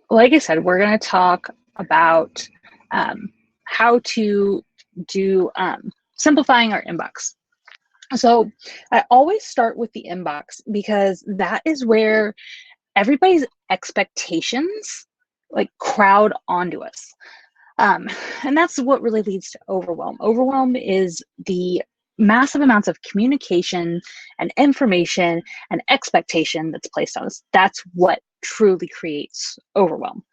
like I said, we're going to talk about how to do simplifying our inbox. So I always start with the inbox because that is where everybody's expectations like crowd onto us. Um, and that's what really leads to overwhelm. Overwhelm is the massive amounts of communication and information and expectation that's placed on us. That's what truly creates overwhelm.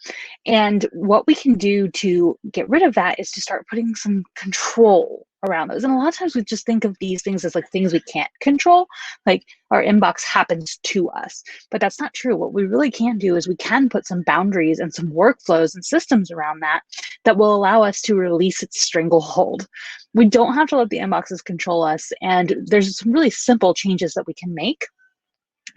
And what we can do to get rid of that is to start putting some control around those. And a lot of times we just think of these things as like things we can't control, like our inbox happens to us. But that's not true. What we really can do is we can put some boundaries and some workflows and systems around that that will allow us to release its stranglehold. We don't have to let the inboxes control us. And there's some really simple changes that we can make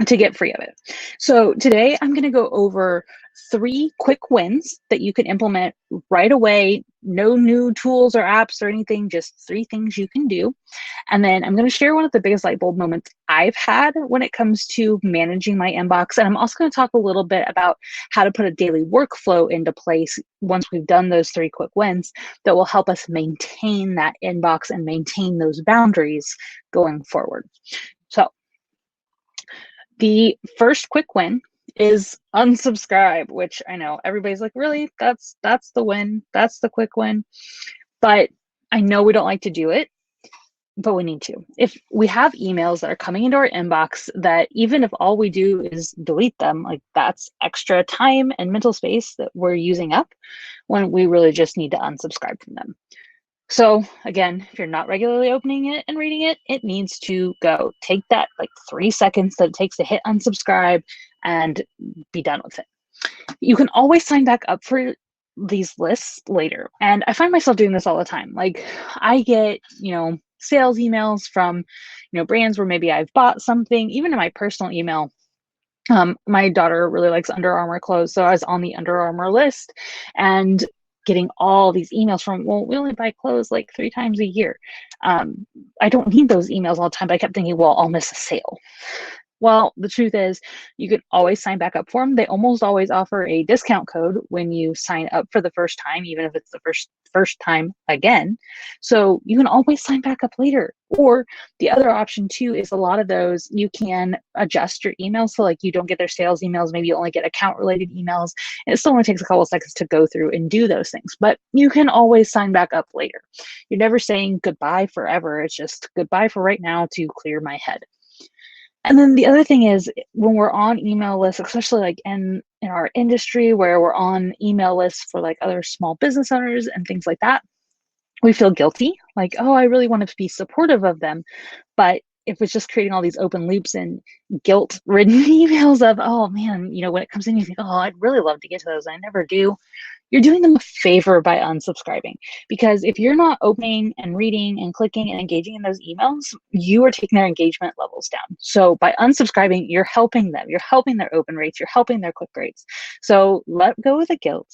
to get free of it. So today I'm going to go over 3 quick wins that you can implement right away. No new tools or apps or anything, just 3 things you can do. And then I'm going to share one of the biggest light bulb moments I've had when it comes to managing my inbox. And I'm also going to talk a little bit about how to put a daily workflow into place once we've done those 3 quick wins that will help us maintain that inbox and maintain those boundaries going forward. So the first quick win is unsubscribe, which I know everybody's like, really? That's the win. That's the quick win. But I know we don't like to do it, but we need to. If we have emails that are coming into our inbox that even if all we do is delete them, like that's extra time and mental space that we're using up when we really just need to unsubscribe from them. So again, if you're not regularly opening it and reading it, it needs to go. Take that like 3 seconds that it takes to hit unsubscribe and be done with it. You can always sign back up for these lists later. And I find myself doing this all the time. Like I get, sales emails from, brands where maybe I've bought something, even in my personal email. My daughter really likes Under Armour clothes, so I was on the Under Armour list and getting all these emails from, well, we only buy clothes like 3 times a year. I don't need those emails all the time, but I kept thinking, well, I'll miss a sale. Well, the truth is you can always sign back up for them. They almost always offer a discount code when you sign up for the first time, even if it's the first time again. So you can always sign back up later. Or the other option too is a lot of those you can adjust your emails so like you don't get their sales emails. Maybe you only get account related emails. And it still only takes a couple of seconds to go through and do those things. But you can always sign back up later. You're never saying goodbye forever. It's just goodbye for right now to clear my head. And then the other thing is when we're on email lists, especially like in our industry where we're on email lists for like other small business owners and things like that, we feel guilty. Like, oh, I really want to be supportive of them. But if it's just creating all these open loops and guilt-ridden emails of, oh man, when it comes in, you think, oh, I'd really love to get to those. I never do. You're doing them a favor by unsubscribing, because if you're not opening and reading and clicking and engaging in those emails, you are taking their engagement levels down. So by unsubscribing, you're helping them. You're helping their open rates. You're helping their click rates. So let go of the guilt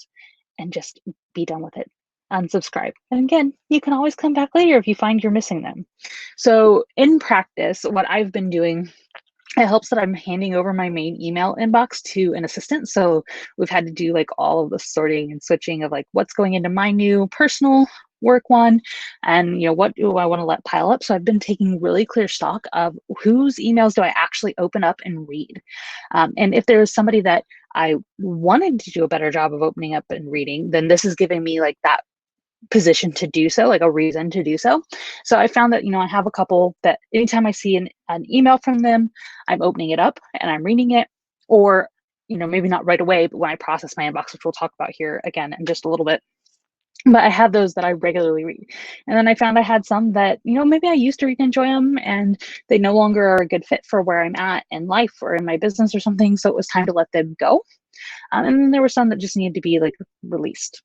and just be done with it. Unsubscribe. And again, you can always come back later if you find you're missing them. So in practice, what I've been doing, it helps that I'm handing over my main email inbox to an assistant. So we've had to do like all of the sorting and switching of like what's going into my new personal work one and what do I want to let pile up. So I've been taking really clear stock of whose emails do I actually open up and read. And if there's somebody that I wanted to do a better job of opening up and reading, then this is giving me like that position to do so, like a reason to do so. So I found that, I have a couple that anytime I see an email from them, I'm opening it up and I'm reading it, or, maybe not right away, but when I process my inbox, which we'll talk about here again in just a little bit. But I have those that I regularly read. And then I found I had some that, maybe I used to really enjoy them and they no longer are a good fit for where I'm at in life or in my business or something. So it was time to let them go. And then there were some that just needed to be like released.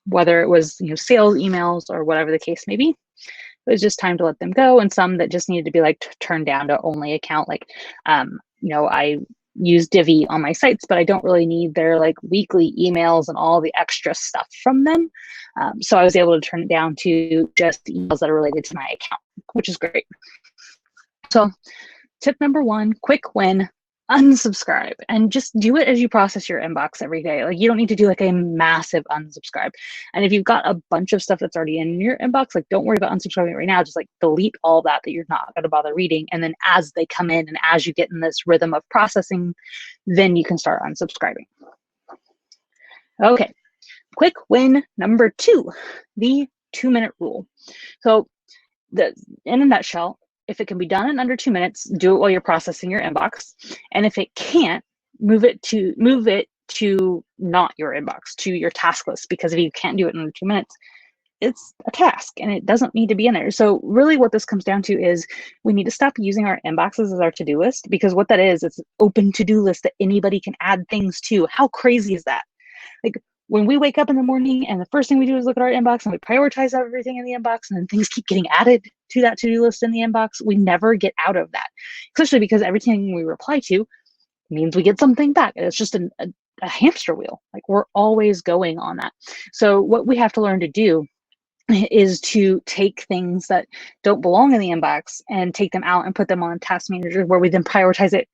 Whether it was, sales emails or whatever the case may be, it was just time to let them go. And some that just needed to be like turned down to only account. Like, I use Divi on my sites, but I don't really need their like weekly emails and all the extra stuff from them. So I was able to turn it down to just emails that are related to my account, which is great. So tip number 1, quick win, unsubscribe, and just do it as you process your inbox every day. Like, you don't need to do like a massive unsubscribe. And if you've got a bunch of stuff that's already in your inbox, like, don't worry about unsubscribing right now. Just like delete all that you're not going to bother reading. And then as they come in and as you get in this rhythm of processing, then you can start unsubscribing. Okay, quick win number 2, the 2-minute rule. So in a nutshell, if it can be done in under 2 minutes, do it while you're processing your inbox. And if it can't, move it to not your inbox, to your task list, because if you can't do it in under 2 minutes, it's a task and it doesn't need to be in there. So really what this comes down to is we need to stop using our inboxes as our to-do list, because what that is, it's an open to-do list that anybody can add things to. How crazy is that? Like, when we wake up in the morning and the first thing we do is look at our inbox and we prioritize everything in the inbox, and then things keep getting added to that to-do list in the inbox, we never get out of that, especially because everything we reply to means we get something back. And it's just a hamster wheel. Like, we're always going on that. So what we have to learn to do is to take things that don't belong in the inbox and take them out and put them on Task Manager, where we then prioritize it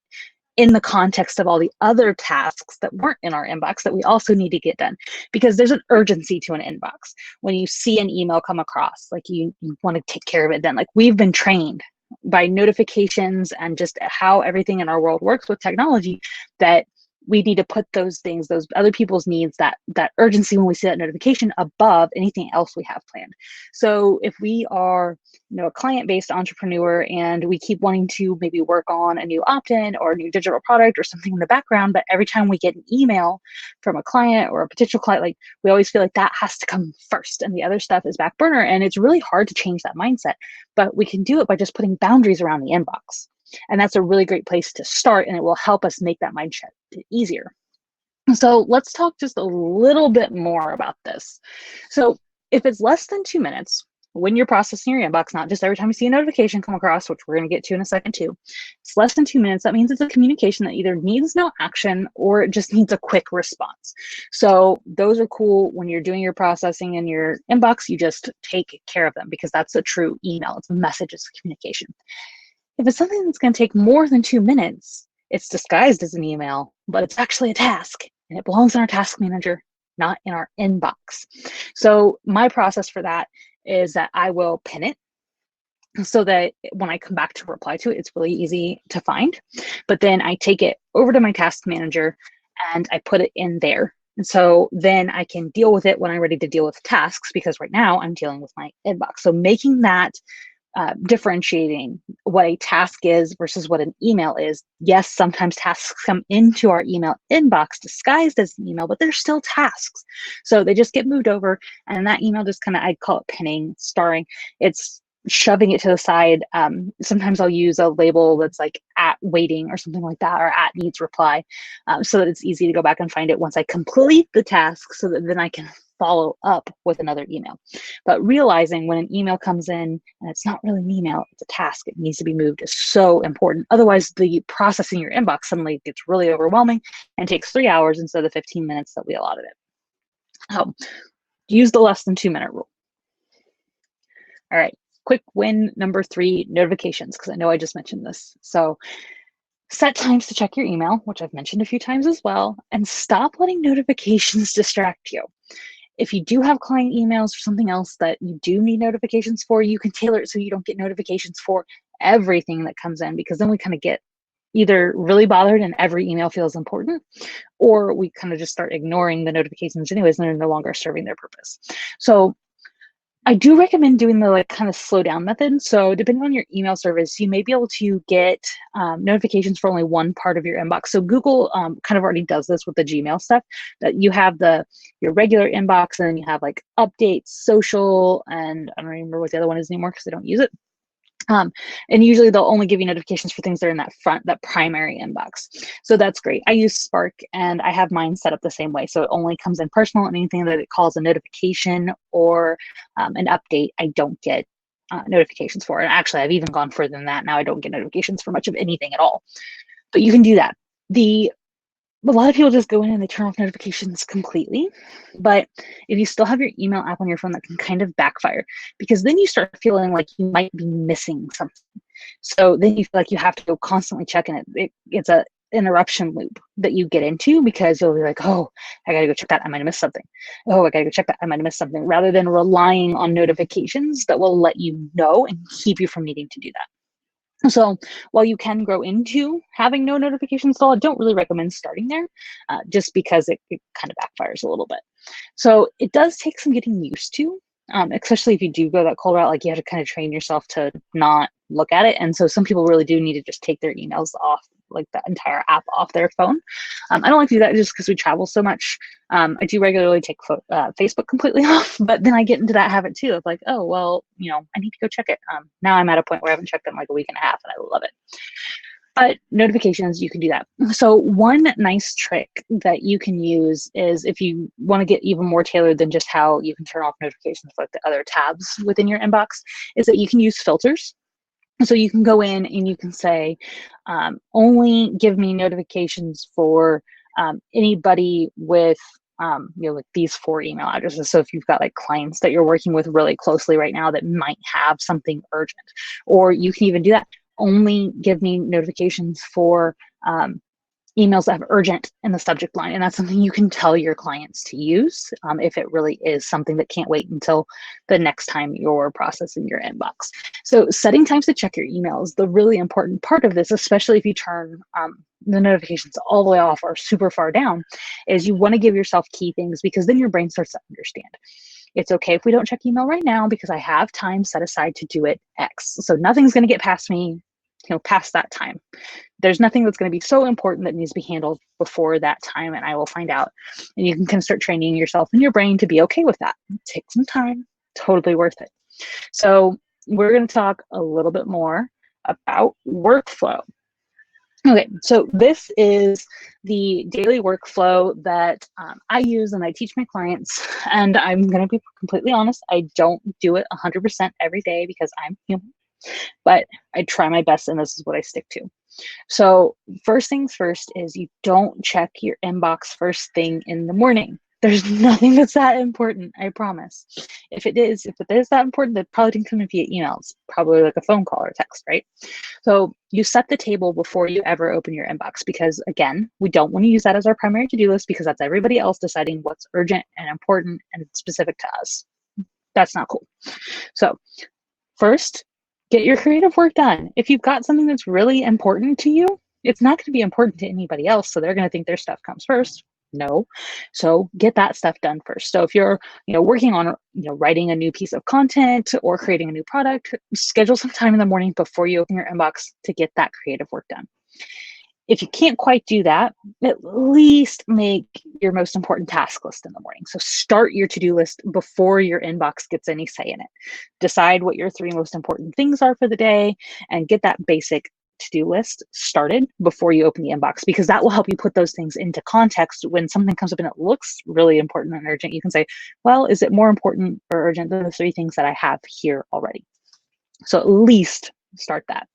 in the context of all the other tasks that weren't in our inbox that we also need to get done. Because there's an urgency to an inbox. When you see an email come across, like, you want to take care of it then. Like, we've been trained by notifications and just how everything in our world works with technology, that we need to put those things, those other people's needs, that urgency when we see that notification, above anything else we have planned. So if we are, a client-based entrepreneur and we keep wanting to maybe work on a new opt-in or a new digital product or something in the background, but every time we get an email from a client or a potential client, like, we always feel like that has to come first and the other stuff is back burner. And it's really hard to change that mindset, but we can do it by just putting boundaries around the inbox. And that's a really great place to start, and it will help us make that mindset easier. So let's talk just a little bit more about this. So if it's less than 2 minutes, when you're processing your inbox, not just every time you see a notification come across, which we're going to get to in a second too, it's less than 2 minutes. That means it's a communication that either needs no action or it just needs a quick response. So those are cool. When you're doing your processing in your inbox, you just take care of them, because that's a true email. It's a message, it's a communication. If it's something that's going to take more than 2 minutes, it's disguised as an email, but it's actually a task, and it belongs in our task manager, not in our inbox. So my process for that is that I will pin it so that when I come back to reply to it, it's really easy to find. But then I take it over to my task manager and I put it in there. And so then I can deal with it when I'm ready to deal with tasks, because right now I'm dealing with my inbox. So making that differentiating what a task is versus what an email is. Yes, sometimes tasks come into our email inbox disguised as an email, but they're still tasks. So they just get moved over, and that email just kind of, I'd call it pinning, starring. It's shoving it to the side. Sometimes I'll use a label that's like at waiting or something like that, or at needs reply, so that it's easy to go back and find it once I complete the task, so that then I can follow up with another email. But realizing when an email comes in and it's not really an email, it's a task, it needs to be moved, is so important. Otherwise, the processing your inbox suddenly gets really overwhelming and takes 3 hours instead of the 15 minutes that we allotted it. Use the less than 2 minute rule. All right, quick win number 3, notifications, because I know I just mentioned this. So set times to check your email, which I've mentioned a few times as well, and stop letting notifications distract you. If you do have client emails or something else that you do need notifications for, you can tailor it so you don't get notifications for everything that comes in, because then we kind of get either really bothered and every email feels important, or we kind of just start ignoring the notifications anyways, and they're no longer serving their purpose. So I do recommend doing the kind of slow down method. So depending on your email service, you may be able to get notifications for only one part of your inbox. So Google kind of already does this with the Gmail stuff, that you have your regular inbox, and then you have like updates, social, and I don't remember what the other one is anymore because I don't use it. And usually they'll only give you notifications for things that are in that primary inbox. So that's great. I use Spark, and I have mine set up the same way. So it only comes in personal, and anything that it calls a notification or an update, I don't get notifications for. And actually, I've even gone further than that. Now I don't get notifications for much of anything at all. But you can do that. A lot of people just go in and they turn off notifications completely. But if you still have your email app on your phone, that can kind of backfire, because then you start feeling like you might be missing something. So then you feel like you have to go constantly checking it. It's interruption loop that you get into, because you'll be like, oh, I gotta go check that, I might have missed something. Oh, I gotta go check that, I might have missed something, rather than relying on notifications that will let you know and keep you from needing to do that. So while you can grow into having no notifications at all, I don't really recommend starting there, just because it kind of backfires a little bit. So it does take some getting used to, especially if you do go that cold route. Like, you have to kind of train yourself to not look at it. And so some people really do need to just take their emails off, like the entire app off their phone. I don't like to do that just because we travel so much. I do regularly take Facebook completely off, but then I get into that habit too of like, oh, well, I need to go check it. Now I'm at a point where I haven't checked it in like a week and a half, and I love it. But notifications, you can do that. So one nice trick that you can use is, if you want to get even more tailored than just how you can turn off notifications for like the other tabs within your inbox, is that you can use filters. So you can go in and you can say, only give me notifications for anybody with like these 4 email addresses. So if you've got like clients that you're working with really closely right now that might have something urgent, or you can even do that, only give me notifications for emails that have urgent in the subject line. And that's something you can tell your clients to use if it really is something that can't wait until the next time you're processing your inbox. So setting times to check your emails, the really important part of this, especially if you turn the notifications all the way off or super far down, is you want to give yourself key things, because then your brain starts to understand. It's okay if we don't check email right now because I have time set aside to do it X. So nothing's going to get past me, past that time. There's nothing that's going to be so important that needs to be handled before that time, and I will find out. And you can kind of start training yourself and your brain to be okay with that. Take some time, totally worth it. So we're going to talk a little bit more about workflow. Okay, so this is the daily workflow that I use and I teach my clients. And I'm going to be completely honest, I don't do it 100% every day because I'm human, but I try my best, and this is what I stick to. So first things first is, you don't check your inbox first thing in the morning. There's nothing that's that important, I promise. If it is that important, that probably didn't come in via emails, probably like a phone call or text, right? So you set the table before you ever open your inbox, because again, we don't want to use that as our primary to-do list, because that's everybody else deciding what's urgent and important and specific to us. That's not cool. So first, get your creative work done. If you've got something that's really important to you, it's not going to be important to anybody else, so they're going to think their stuff comes first. No. So get that stuff done first. So if you're, working on, writing a new piece of content or creating a new product, schedule some time in the morning before you open your inbox to get that creative work done. If you can't quite do that, at least make your most important task list in the morning. So start your to-do list before your inbox gets any say in it. Decide what your 3 most important things are for the day, and get that basic to-do list started before you open the inbox, because that will help you put those things into context. When something comes up and it looks really important and urgent, you can say, well, is it more important or urgent than the 3 things that I have here already? So at least start that.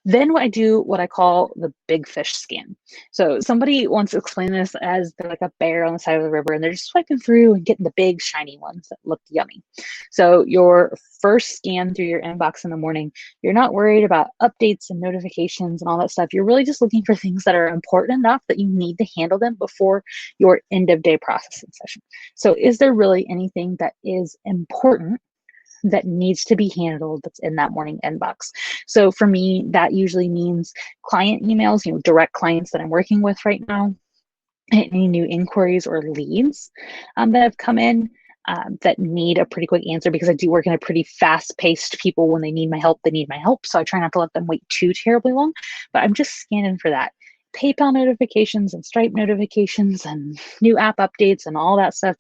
Then I do what I call the big fish scan. So somebody once explained this as they're like a bear on the side of the river, and they're just swiping through and getting the big shiny ones that look yummy. So your first scan through your inbox in the morning, you're not worried about updates and notifications and all that stuff. You're really just looking for things that are important enough that you need to handle them before your end of day processing session. So is there really anything that is important that needs to be handled that's in that morning inbox? So for me, that usually means client emails, direct clients that I'm working with right now, any new inquiries or leads that have come in that need a pretty quick answer, because I do work in a pretty fast-paced people. When they need my help, they need my help. So I try not to let them wait too terribly long, but I'm just scanning for that. PayPal notifications and Stripe notifications and new app updates and all that stuff,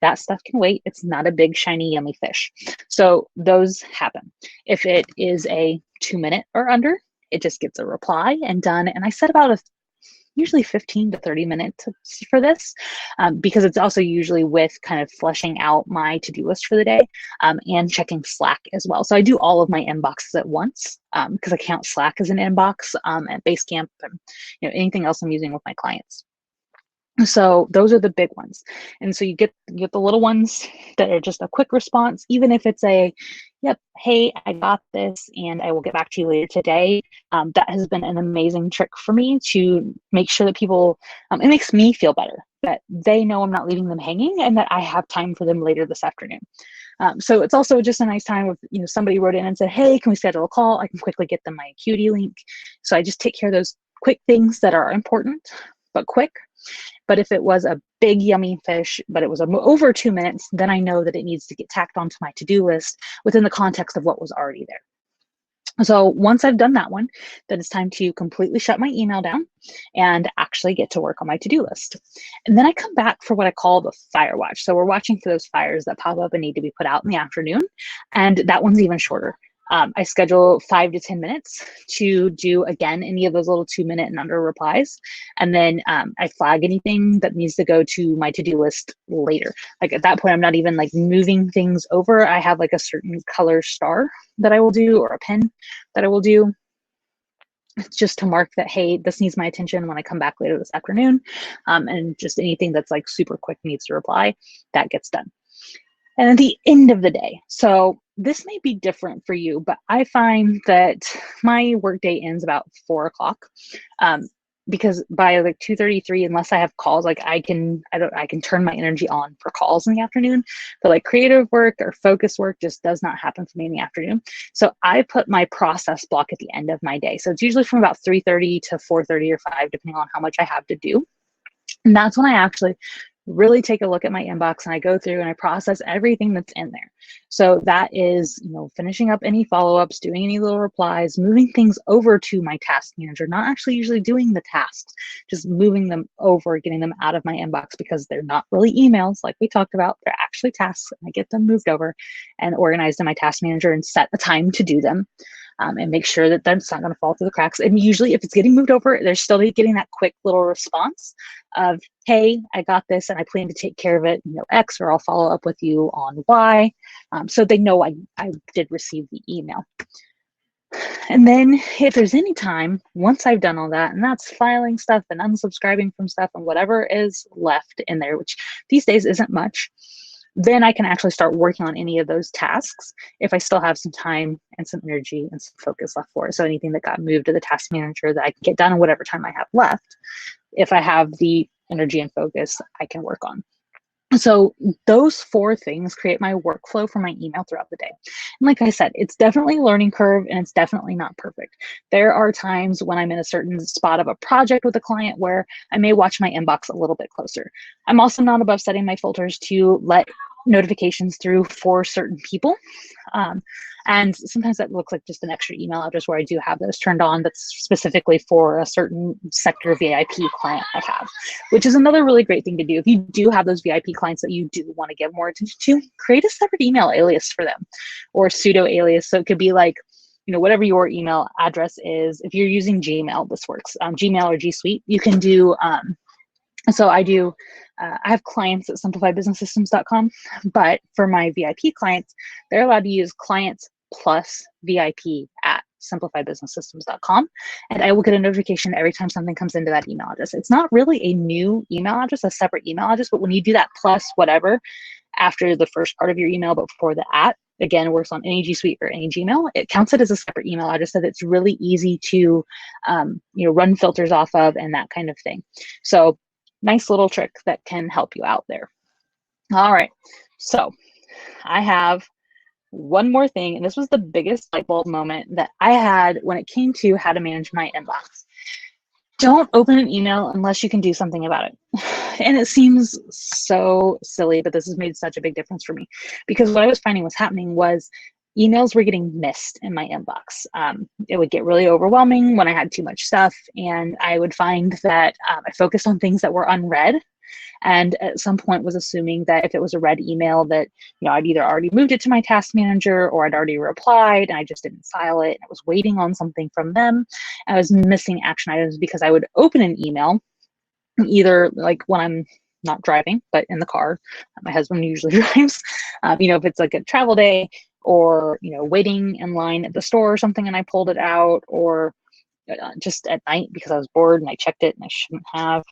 that stuff can wait. It's not a big, shiny, yummy fish. So those happen. If it is a 2-minute or under, it just gets a reply and done. And I set about usually 15 to 30 minutes for this, because it's also usually with kind of fleshing out my to-do list for the day and checking Slack as well. So I do all of my inboxes at once because I count Slack as an inbox at Basecamp and anything else I'm using with my clients. So those are the big ones. And so you get the little ones that are just a quick response, even if it's a, yep, hey, I got this and I will get back to you later today. That has been an amazing trick for me to make sure that people, it makes me feel better that they know I'm not leaving them hanging and that I have time for them later this afternoon. So it's also just a nice time if somebody wrote in and said, hey, can we schedule a call? I can quickly get them my Acuity link. So I just take care of those quick things that are important, but quick. But if it was a big yummy fish, but it was over 2 minutes, then I know that it needs to get tacked onto my to-do list within the context of what was already there. So once I've done that one, then it's time to completely shut my email down and actually get to work on my to-do list. And then I come back for what I call the fire watch. So we're watching for those fires that pop up and need to be put out in the afternoon. And that one's even shorter. I schedule 5 to 10 minutes to do, again, any of those little 2-minute and under replies. And then I flag anything that needs to go to my to-do list later. Like at that point, I'm not even like moving things over. I have like a certain color star that I will do, or a pen that I will do. It's just to mark that, hey, this needs my attention when I come back later this afternoon. And just anything that's like super quick needs to reply, that gets done. And at the end of the day, so this may be different for you, but I find that my workday ends about 4 o'clock. Because by like 2:33, unless I have calls, like I can turn my energy on for calls in the afternoon, but like creative work or focus work just does not happen for me in the afternoon. So I put my process block at the end of my day. So it's usually from about 3:30 to 4:30 or 5, depending on how much I have to do. And that's when I actually really take a look at my inbox and I go through and I process everything that's in there. So that is, finishing up any follow-ups, doing any little replies, moving things over to my task manager, not actually usually doing the tasks, just moving them over, getting them out of my inbox because they're not really emails like we talked about. They're actually tasks, and I get them moved over and organized in my task manager and set a time to do them. And make sure that that's not going to fall through the cracks. And usually if it's getting moved over, they're still getting that quick little response of, hey, I got this and I plan to take care of it, X, or I'll follow up with you on Y. So they know I did receive the email. And then if there's any time, once I've done all that, and that's filing stuff and unsubscribing from stuff and whatever is left in there, which these days isn't much, then I can actually start working on any of those tasks if I still have some time and some energy and some focus left for it. So anything that got moved to the task manager that I can get done in whatever time I have left, if I have the energy and focus, I can work on. So those 4 things create my workflow for my email throughout the day. And like I said, it's definitely a learning curve and it's definitely not perfect. There are times when I'm in a certain spot of a project with a client where I may watch my inbox a little bit closer. I'm also not above setting my filters to let notifications through for certain people. And sometimes that looks like just an extra email address where I do have those turned on that's specifically for a certain sector VIP client I have, which is another really great thing to do. If you do have those VIP clients that you do want to give more attention to, create a separate email alias for them or pseudo alias. So it could be like, whatever your email address is. If you're using Gmail, this works. Gmail or G Suite, you can do, so I have clients at simplifybusinesssystems.com, but for my VIP clients, they're allowed to use clients plus VIP at simplifybusinesssystems.com. And I will get a notification every time something comes into that email address. It's not really a new email address, a separate email address, but when you do that plus whatever after the first part of your email, but before the at, again, works on any G Suite or any Gmail, it counts it as a separate email address so that it's really easy to run filters off of and that kind of thing. So nice little trick that can help you out there. All right, so I have one more thing, and this was the biggest light bulb moment that I had when it came to how to manage my inbox. Don't open an email unless you can do something about it. And it seems so silly, but this has made such a big difference for me because what I was finding was happening was emails were getting missed in my inbox. It would get really overwhelming when I had too much stuff, and I would find that I focused on things that were unread, and at some point was assuming that if it was a read email that I'd either already moved it to my task manager or I'd already replied and I just didn't file it and I was waiting on something from them. I was missing action items because I would open an email either like when I'm not driving, but in the car. My husband usually drives. If it's like a travel day or, waiting in line at the store or something and I pulled it out, or just at night because I was bored and I checked it and I shouldn't have.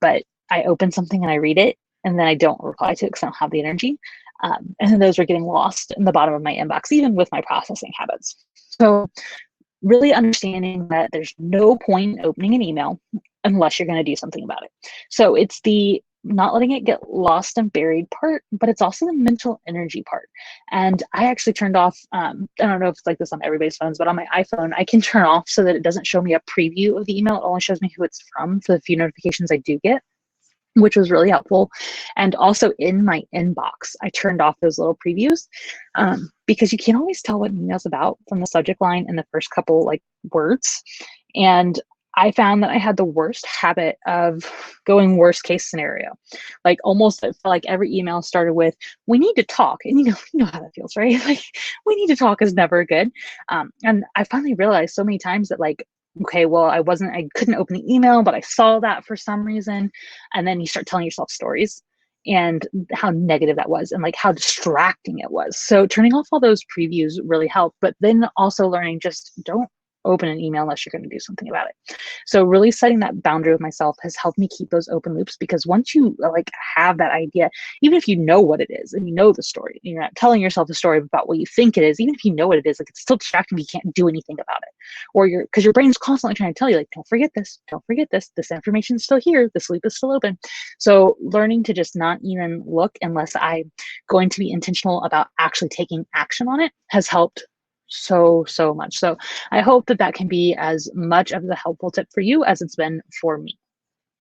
But I open something and I read it, and then I don't reply to it because I don't have the energy. And then those were getting lost in the bottom of my inbox, even with my processing habits. So really understanding that there's no point in opening an email unless you're going to do something about it. So it's the not letting it get lost and buried part, but it's also the mental energy part. And I actually turned off, I don't know if it's like this on everybody's phones, but on my iPhone, I can turn off so that it doesn't show me a preview of the email. It only shows me who it's from for the few notifications I do get, which was really helpful. And also in my inbox, I turned off those little previews because you can't always tell what an email's about from the subject line and the first couple like words. And I found that I had the worst habit of going worst case scenario. Like almost it felt like every email started with, we need to talk. And you know how that feels, right? Like we need to talk is never good. And I finally realized so many times that like, okay, well, I couldn't open the email, but I saw that for some reason. And then you start telling yourself stories and how negative that was and like how distracting it was. So turning off all those previews really helped, but then also learning just don't open an email unless you're going to do something about it. So really setting that boundary with myself has helped me keep those open loops, because once you like have that idea, even if you know what it is and you know the story, you're not telling yourself the story about what you think it is, even if you know what it is, like it's still distracting, you can't do anything about it. Or because your brain's constantly trying to tell you like, don't forget this information is still here, this loop is still open. So learning to just not even look unless I'm going to be intentional about actually taking action on it has helped so much. So I hope that can be as much of the helpful tip for you as it's been for me.